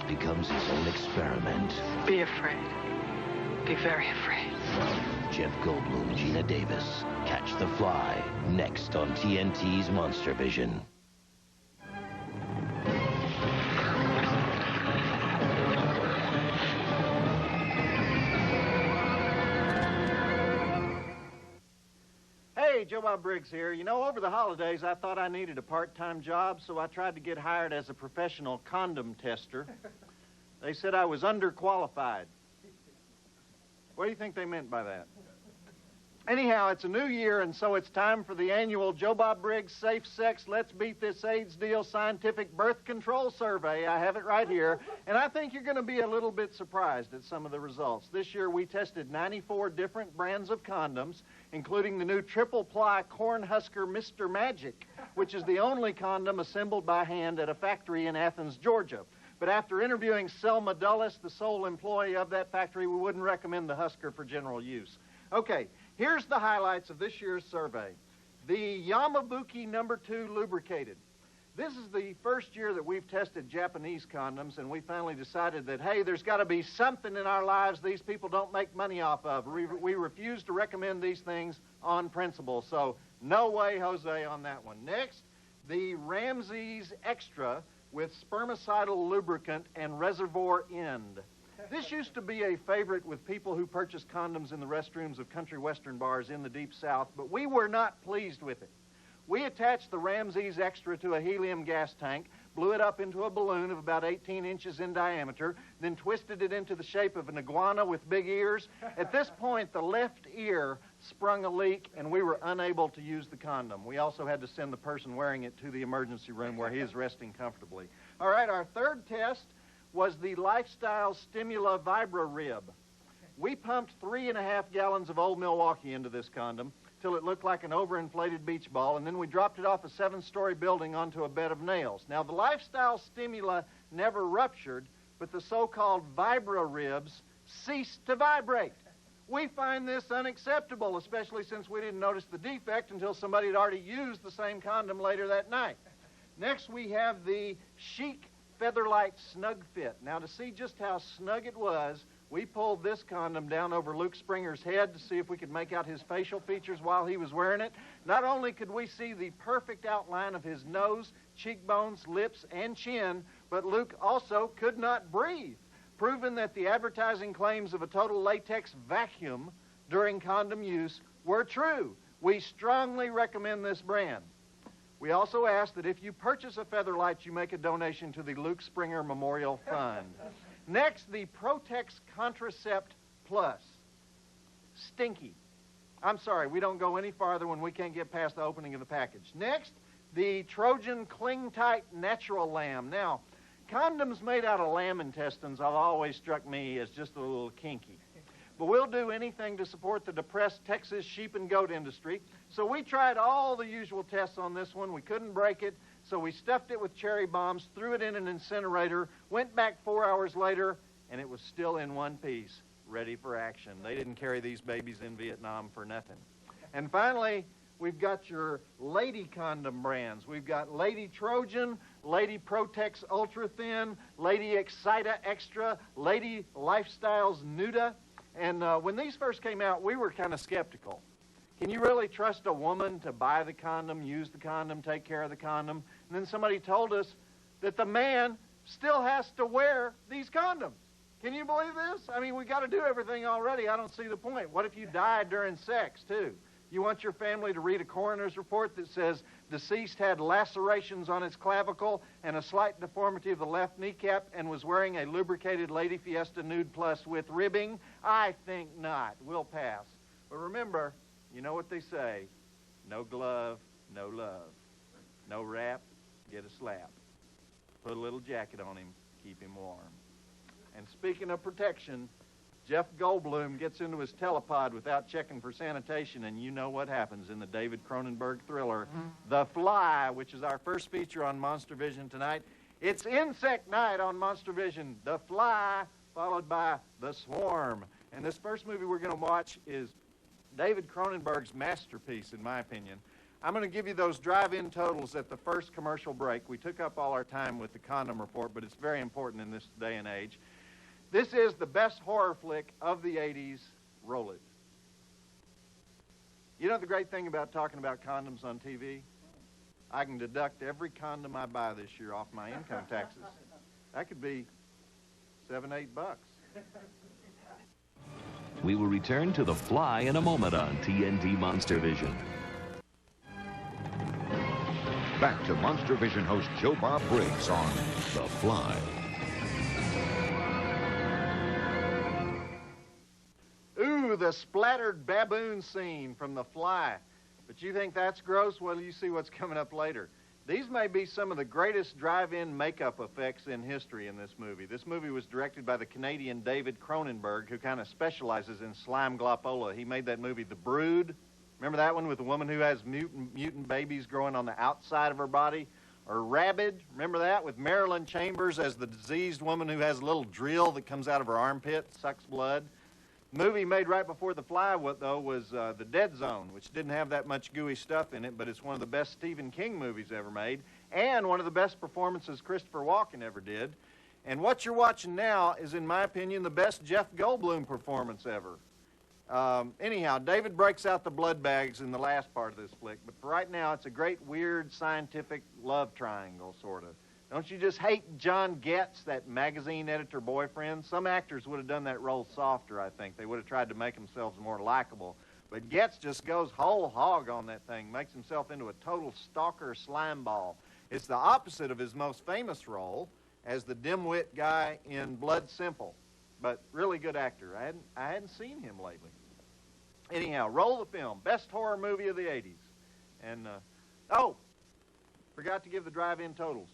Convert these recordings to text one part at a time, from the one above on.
becomes his own experiment. Be afraid. Be very afraid. Jeff Goldblum, Geena Davis. Catch the Fly, next on TNT's MonsterVision. Hey, Joe Bob Briggs here. You know, over the holidays, I thought I needed a part-time job, so I tried to get hired as a professional condom tester. They said I was underqualified. What do you think they meant by that? Anyhow, it's a new year, and so it's time for the annual Joe Bob Briggs Safe Sex Let's Beat This AIDS Deal Scientific Birth Control Survey. I have it right here, and I think you're going to be a little bit surprised at some of the results. This year, we tested 94 different brands of condoms, including the new triple-ply Cornhusker Mr. Magic, which is the only condom assembled by hand at a factory in Athens, Georgia. But after interviewing Selma Dulles, the sole employee of that factory, we wouldn't recommend the Husker for general use. Okay, here's the highlights of this year's survey. The Yamabuki No. 2 lubricated. This is the first year that we've tested Japanese condoms, and we finally decided that, hey, there's got to be something in our lives these people don't make money off of. We refuse to recommend these things on principle, so no way, Jose, on that one. Next, the Ramses Extra with spermicidal lubricant and reservoir end. This used to be a favorite with people who purchased condoms in the restrooms of country western bars in the Deep South, but we were not pleased with it. We attached the Ramses Extra to a helium gas tank, blew it up into a balloon of about 18 inches in diameter, then twisted it into the shape of an iguana with big ears. At this point, the left ear sprung a leak, and we were unable to use the condom. We also had to send the person wearing it to the emergency room where he is resting comfortably. All right, our third test was the Lifestyle Stimula Vibra Rib. We pumped 3.5 gallons of Old Milwaukee into this condom till it looked like an overinflated beach ball, and then we dropped it off a 7-story building onto a bed of nails. Now, the Lifestyle Stimula never ruptured, but the so-called Vibra Ribs ceased to vibrate. We find this unacceptable, especially since we didn't notice the defect until somebody had already used the same condom later that night. Next, we have the Chic Featherlight Snug Fit. Now, to see just how snug it was, we pulled this condom down over Luke Springer's head to see if we could make out his facial features while he was wearing it. Not only could we see the perfect outline of his nose, cheekbones, lips, and chin, but Luke also could not breathe, proving that the advertising claims of a total latex vacuum during condom use were true. We strongly recommend this brand. We also ask that if you purchase a Featherlight, you make a donation to the Luke Springer Memorial Fund. Next, the Protex Contracept Plus. Stinky. I'm sorry, we don't go any farther when we can't get past the opening of the package. Next, the Trojan Cling Tight Natural Lamb. Now, condoms made out of lamb intestines have always struck me as just a little kinky. But we'll do anything to support the depressed Texas sheep and goat industry. So we tried all the usual tests on this one. We couldn't break it, so we stuffed it with cherry bombs, threw it in an incinerator, went back 4 hours later, and it was still in one piece, ready for action. They didn't carry these babies in Vietnam for nothing. And finally, we've got your lady condom brands. We've got Lady Trojan, Lady Protex Ultra Thin, Lady Excita Extra, Lady Lifestyles Nuda. And when these first came out, we were kind of skeptical. Can you really trust a woman to buy the condom, use the condom, take care of the condom? And then somebody told us that the man still has to wear these condoms. Can you believe this? I mean, we got to do everything already. I don't see the point. What if you died during sex, too? You want your family to read a coroner's report that says deceased had lacerations on his clavicle and a slight deformity of the left kneecap and was wearing a lubricated Lady Fiesta Nude Plus with ribbing? I think not. We'll pass. But remember, you know what they say, no glove, no love. No rap, get a slap. Put a little jacket on him, keep him warm. And speaking of protection, Jeff Goldblum gets into his telepod without checking for sanitation, and you know what happens in the David Cronenberg thriller, The Fly, which is our first feature on MonsterVision tonight. It's Insect Night on MonsterVision, The Fly, followed by The Swarm. And this first movie we're going to watch is David Cronenberg's masterpiece, in my opinion. I'm going to give you those drive-in totals at the first commercial break. We took up all our time with the condom report, but it's very important in this day and age. This is the best horror flick of the 80s. Roll it. You know the great thing about talking about condoms on TV? I can deduct every condom I buy this year off my income taxes. That could be $7, $8. We will return to The Fly in a moment on TNT MonsterVision. Back to MonsterVision host Joe Bob Briggs on The Fly. Ooh, the splattered baboon scene from The Fly. But you think that's gross? Well, you see what's coming up later. These may be some of the greatest drive-in makeup effects in history in this movie. This movie was directed by the Canadian David Cronenberg, who kind of specializes in slime glopola. He made that movie The Brood. Remember that one with the woman who has mutant babies growing on the outside of her body? Or Rabid, remember that, with Marilyn Chambers as the diseased woman who has a little drill that comes out of her armpit, sucks blood? The movie made right before The Fly, though, was The Dead Zone, which didn't have that much gooey stuff in it, but it's one of the best Stephen King movies ever made, and one of the best performances Christopher Walken ever did. And what you're watching now is, in my opinion, the best Jeff Goldblum performance ever. Anyhow, David breaks out the blood bags in the last part of this flick, but for right now, it's a great, weird, scientific love triangle, sort of. Don't you just hate John Getz, that magazine editor boyfriend? Some actors would have done that role softer, I think. They would have tried to make themselves more likable. But Getz just goes whole hog on that thing, makes himself into a total stalker slime ball. It's the opposite of his most famous role as the dimwit guy in Blood Simple. But really good actor. I hadn't seen him lately. Anyhow, roll the film. Best horror movie of the 80s. And, forgot to give the drive-in totals.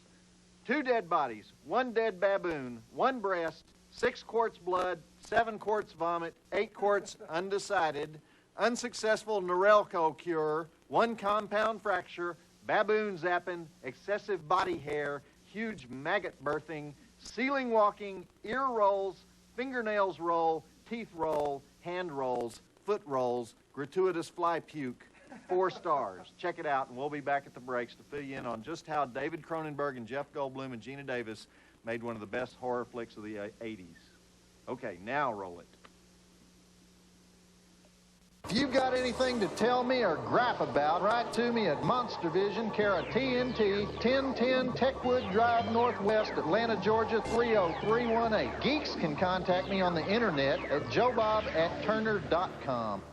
2 dead bodies, 1 dead baboon, 1 breast, 6 quarts blood, 7 quarts vomit, 8 quarts undecided, unsuccessful Norelco cure, 1 compound fracture, baboon zapping, excessive body hair, huge maggot birthing, ceiling walking, ear rolls, fingernails roll, teeth roll, hand rolls, foot rolls, gratuitous fly puke. 4 stars. Check it out, and we'll be back at the breaks to fill you in on just how David Cronenberg and Jeff Goldblum and Geena Davis made one of the best horror flicks of the 80s. Okay, now roll it. If you've got anything to tell me or gripe about, write to me at MonsterVision, care of TNT, 1010 Techwood Drive Northwest, Atlanta, Georgia, 30318. Geeks can contact me on the internet at joebob@turner.com.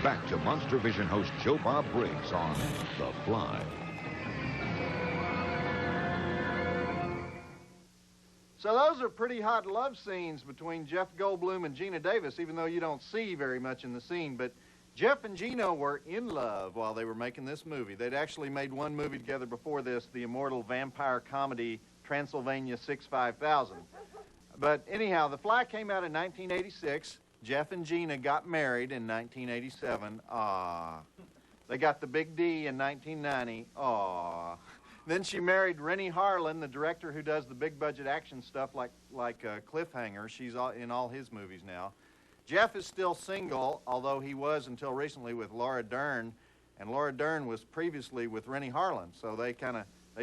Back to MonsterVision host Joe Bob Briggs on The Fly. So those are pretty hot love scenes between Jeff Goldblum and Geena Davis, even though you don't see very much in the scene. But Jeff and Geena were in love while they were making this movie. They'd actually made one movie together before this, the immortal vampire comedy Transylvania 65000. But anyhow, The Fly came out in 1986. Jeff and Geena got married in 1987. Aww. They got the big D in 1990. Aww. Then she married Rennie Harlan, the director who does the big-budget action stuff like Cliffhanger. She's in all his movies now. Jeff is still single, although he was until recently with Laura Dern, and Laura Dern was previously with Rennie Harlan, so they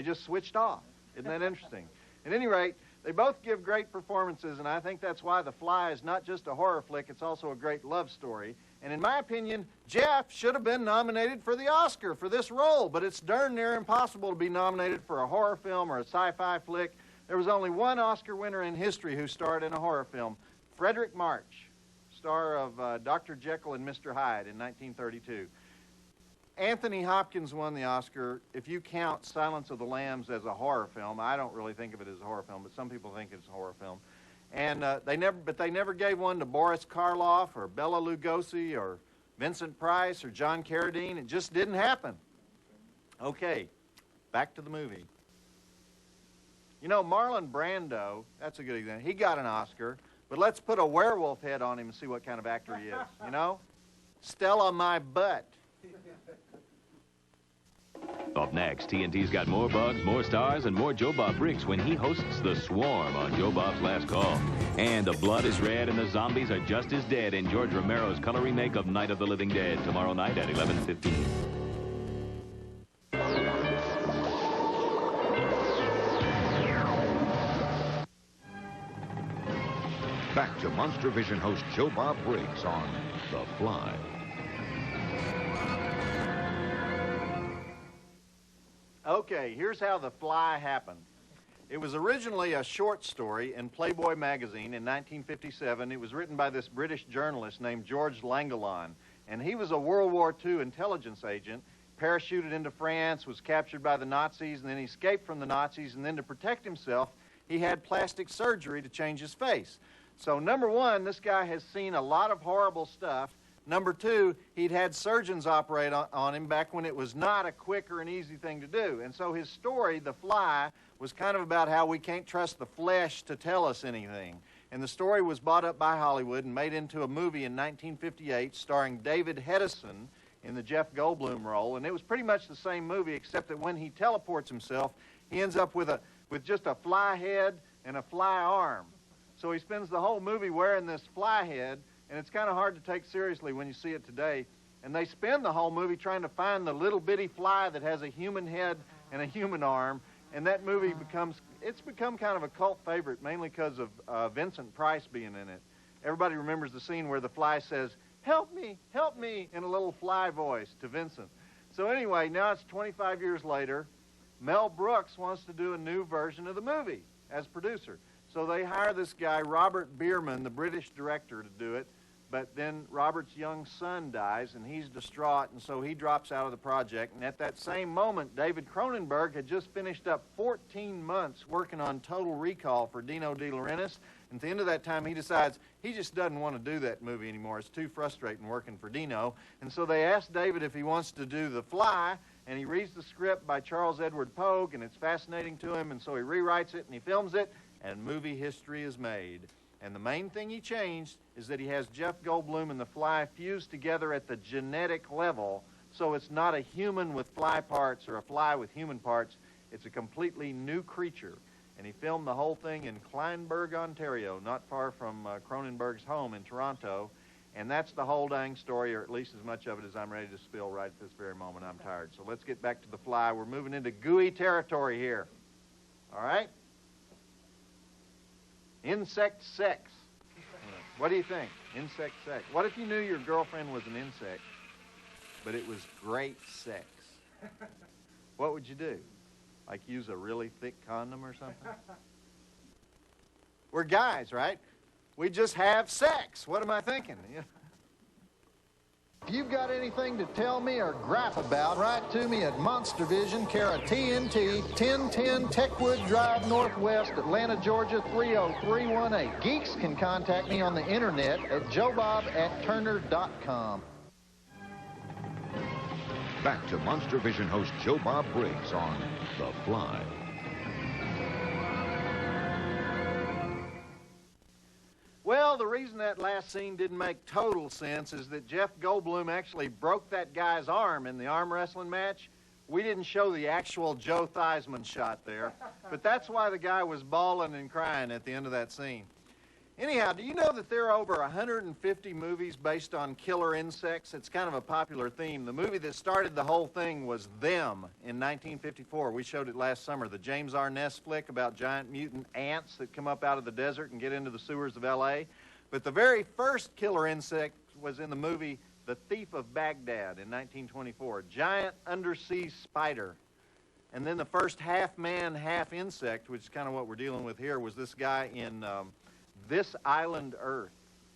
just switched off. Isn't that interesting? At any rate, they both give great performances, and I think that's why The Fly is not just a horror flick, it's also a great love story. And in my opinion, Jeff should have been nominated for the Oscar for this role, but it's darn near impossible to be nominated for a horror film or a sci-fi flick. There was only one Oscar winner in history who starred in a horror film, Frederick March, star of Dr. Jekyll and Mr. Hyde in 1932. Anthony Hopkins won the Oscar. If you count Silence of the Lambs as a horror film, I don't really think of it as a horror film, but some people think it's a horror film. And they never gave one to Boris Karloff or Bela Lugosi or Vincent Price or John Carradine. It just didn't happen. Okay, back to the movie. You know, Marlon Brando, that's a good example. He got an Oscar, but let's put a werewolf head on him and see what kind of actor he is, you know? Stella my butt. Up next, TNT's got more bugs, more stars, and more Joe Bob Briggs when he hosts The Swarm on Joe Bob's Last Call. And the blood is red and the zombies are just as dead in George Romero's color remake of Night of the Living Dead tomorrow night at 11:15. Back to MonsterVision host Joe Bob Briggs on The Fly. Okay, here's how The Fly happened. It was originally a short story in Playboy magazine in 1957. It was written by this British journalist named George Langelon, and he was a World War II intelligence agent, parachuted into France, was captured by the Nazis, and then he escaped from the Nazis, and then to protect himself, he had plastic surgery to change his face. So number one, this guy has seen a lot of horrible stuff. Number two, he'd had surgeons operate on him back when it was not a quick or an easy thing to do. And so his story, The Fly, was kind of about how we can't trust the flesh to tell us anything. And the story was bought up by Hollywood and made into a movie in 1958 starring David Hedison in the Jeff Goldblum role. And it was pretty much the same movie, except that when he teleports himself, he ends up with just a fly head and a fly arm. So he spends the whole movie wearing this fly head, and it's kind of hard to take seriously when you see it today. And they spend the whole movie trying to find the little bitty fly that has a human head and a human arm, and that movie it's become kind of a cult favorite, mainly because of Vincent Price being in it. Everybody remembers the scene where the fly says, help me, in a little fly voice to Vincent. So anyway, now it's 25 years later. Mel Brooks wants to do a new version of the movie as producer. So they hire this guy, Robert Bierman, the British director, to do it. But then Robert's young son dies, and he's distraught, and so he drops out of the project. And at that same moment, David Cronenberg had just finished up 14 months working on Total Recall for Dino De Laurentiis. And at the end of that time, he decides he just doesn't want to do that movie anymore. It's too frustrating working for Dino. And so they asked David if he wants to do The Fly, and he reads the script by Charles Edward Pogue, and it's fascinating to him, and so he rewrites it, and he films it, and movie history is made. And the main thing he changed is that he has Jeff Goldblum and the fly fused together at the genetic level, so it's not a human with fly parts or a fly with human parts. It's a completely new creature. And he filmed the whole thing in Cronenberg, Ontario, not far from Cronenberg's home in Toronto. And that's the whole dang story, or at least as much of it as I'm ready to spill right at this very moment. I'm tired. So let's get back to The Fly. We're moving into gooey territory here. All right? Insect sex. What do you think? Insect sex. What if you knew your girlfriend was an insect, but it was great sex? What would you do? Like use a really thick condom or something? We're guys, right? We just have sex. What am I thinking? If you've got anything to tell me or gripe about, write to me at MonsterVision, care of TNT, 1010 Techwood Drive, Northwest, Atlanta, Georgia, 30318. Geeks can contact me on the internet at joebob@turner.com. Back to MonsterVision host Joe Bob Briggs on The Fly. Well, the reason that last scene didn't make total sense is that Jeff Goldblum actually broke that guy's arm in the arm wrestling match. We didn't show the actual Joe Theismann shot there, but that's why the guy was bawling and crying at the end of that scene. Anyhow, do you know that there are over 150 movies based on killer insects? It's kind of a popular theme. The movie that started the whole thing was Them in 1954. We showed it last summer, the James Arness flick about giant mutant ants that come up out of the desert and get into the sewers of L.A. But the very first killer insect was in the movie The Thief of Baghdad in 1924, giant undersea spider. And then the first half-man, half-insect, which is kind of what we're dealing with here, was this guy in This Island Earth,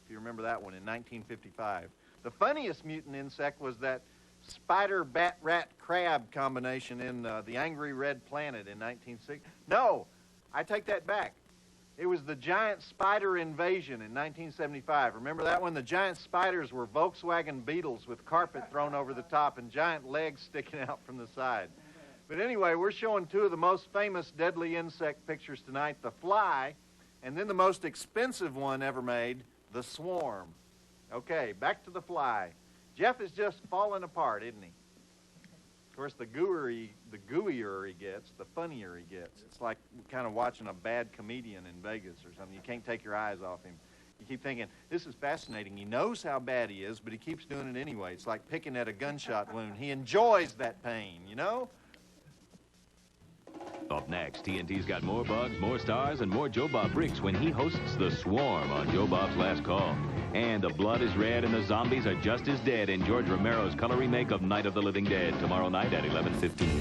if you remember that one, in 1955. The funniest mutant insect was that spider-bat-rat-crab combination in The Angry Red Planet in 1960. No, I take that back. It was the giant spider invasion in 1975. Remember that one? The giant spiders were Volkswagen Beetles with carpet thrown over the top and giant legs sticking out from the side. But anyway, we're showing two of the most famous deadly insect pictures tonight, The Fly, and then the most expensive one ever made, The Swarm. Okay, back to The Fly. Jeff is just falling apart, isn't he? Of course, the gooier he gets, the funnier he gets. It's like kind of watching a bad comedian in Vegas or something. You can't take your eyes off him. You keep thinking, this is fascinating. He knows how bad he is, but he keeps doing it anyway. It's like picking at a gunshot wound. He enjoys that pain, you know? Up next, TNT's got more bugs, more stars, and more Joe Bob Briggs when he hosts The Swarm on Joe Bob's Last Call. And the blood is red and the zombies are just as dead in George Romero's color remake of Night of the Living Dead, tomorrow night at 11:15.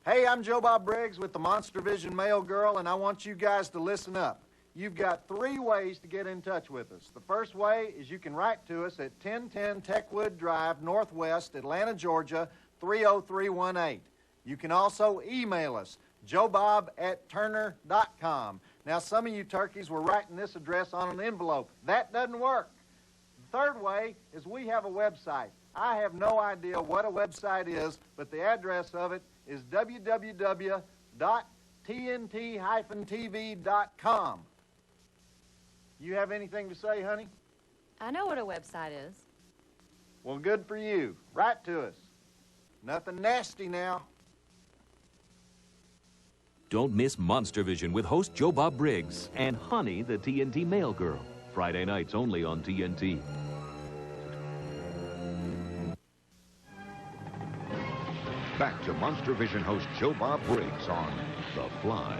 Hey, I'm Joe Bob Briggs with the MonsterVision Mail Girl, and I want you guys to listen up. You've got 3 ways to get in touch with us. The first way is you can write to us at 1010 Techwood Drive, Northwest, Atlanta, Georgia, 30318. You can also email us, joebob@turner.com. Now, some of you turkeys were writing this address on an envelope. That doesn't work. The third way is we have a website. I have no idea what a website is, but the address of it is www.tnt-tv.com. You have anything to say, honey? I know what a website is. Well, good for you. Write to us. Nothing nasty now. Don't miss MonsterVision with host Joe Bob Briggs and Honey, the TNT Mail Girl. Friday nights only on TNT. Back to MonsterVision host Joe Bob Briggs on The Fly.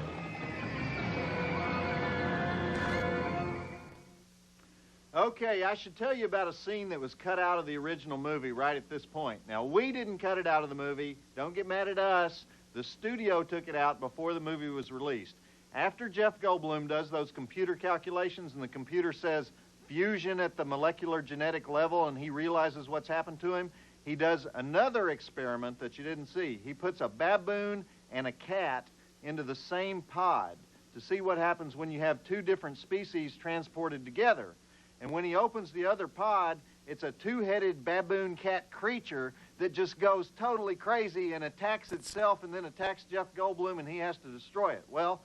Okay, I should tell you about a scene that was cut out of the original movie right at this point. Now, we didn't cut it out of the movie. Don't get mad at us. The studio took it out before the movie was released. After Jeff Goldblum does those computer calculations and the computer says fusion at the molecular genetic level and he realizes what's happened to him, he does another experiment that you didn't see. He puts a baboon and a cat into the same pod to see what happens when you have 2 different species transported together. And when he opens the other pod, it's a 2-headed baboon cat creature that just goes totally crazy and attacks itself and then attacks Jeff Goldblum and he has to destroy it. Well,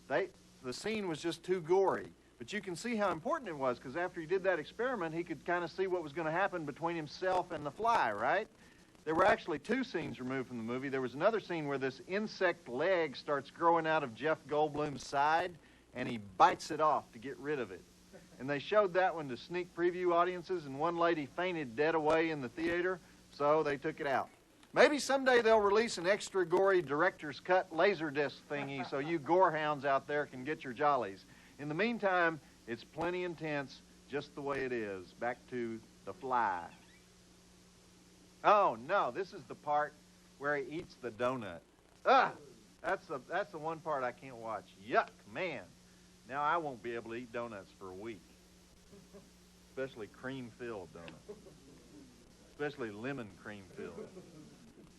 the scene was just too gory. But you can see how important it was because after he did that experiment, he could kind of see what was going to happen between himself and the fly, right? There were actually 2 scenes removed from the movie. There was another scene where this insect leg starts growing out of Jeff Goldblum's side and he bites it off to get rid of it. And they showed that one to sneak preview audiences, and one lady fainted dead away in the theater, so they took it out. Maybe someday they'll release an extra gory director's cut laserdisc thingy so you gorehounds out there can get your jollies. In the meantime, it's plenty intense, just the way it is. Back to The Fly. Oh, no, this is the part where he eats the donut. Ugh! That's the one part I can't watch. Yuck, man. Now I won't be able to eat donuts for a week. Especially cream-filled donuts. Especially lemon cream-filled.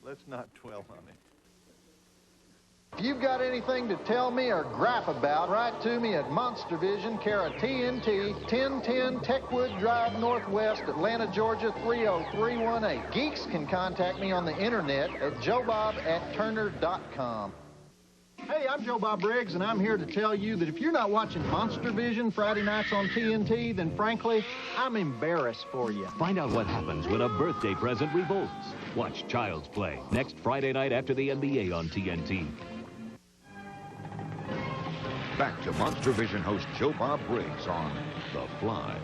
Let's not dwell on it. If you've got anything to tell me or gripe about, write to me at MonsterVision, care of TNT, 1010 Techwood Drive, Northwest, Atlanta, Georgia, 30318. Geeks can contact me on the internet at joebob@turner.com. Hey, I'm Joe Bob Briggs, and I'm here to tell you that if you're not watching MonsterVision Friday nights on TNT, then frankly, I'm embarrassed for you. Find out what happens when a birthday present revolts. Watch Child's Play next Friday night after the NBA on TNT. Back to MonsterVision host Joe Bob Briggs on The Fly.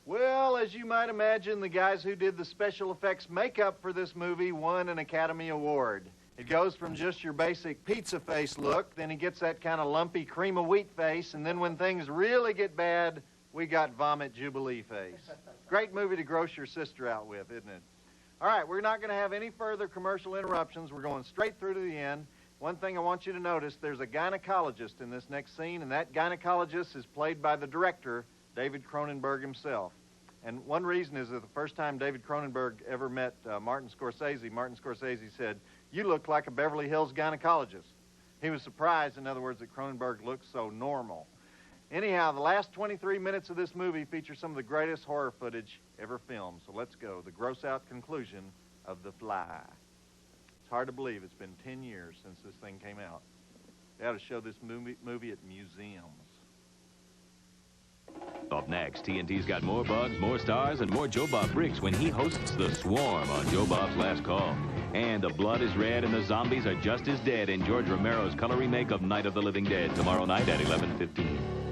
Well, as you might imagine, the guys who did the special effects makeup for this movie won an Academy Award. It goes from just your basic pizza face look, then he gets that kind of lumpy cream of wheat face, and then when things really get bad, we got Vomit Jubilee Face. Great movie to gross your sister out with, isn't it? All right, we're not going to have any further commercial interruptions. We're going straight through to the end. One thing I want you to notice, there's a gynecologist in this next scene, and that gynecologist is played by the director, David Cronenberg himself. And one reason is that the first time David Cronenberg ever met Martin Scorsese said, "You look like a Beverly Hills gynecologist." He was surprised, in other words, that Cronenberg looked so normal. Anyhow, the last 23 minutes of this movie feature some of the greatest horror footage ever filmed. So let's go. The gross-out conclusion of The Fly. It's hard to believe it's been 10 years since this thing came out. They ought to show this movie at museums. Up next, TNT's got more bugs, more stars, and more Joe Bob Briggs when he hosts The Swarm on Joe Bob's Last Call. And the blood is red and the zombies are just as dead in George Romero's color remake of Night of the Living Dead tomorrow night at 11:15.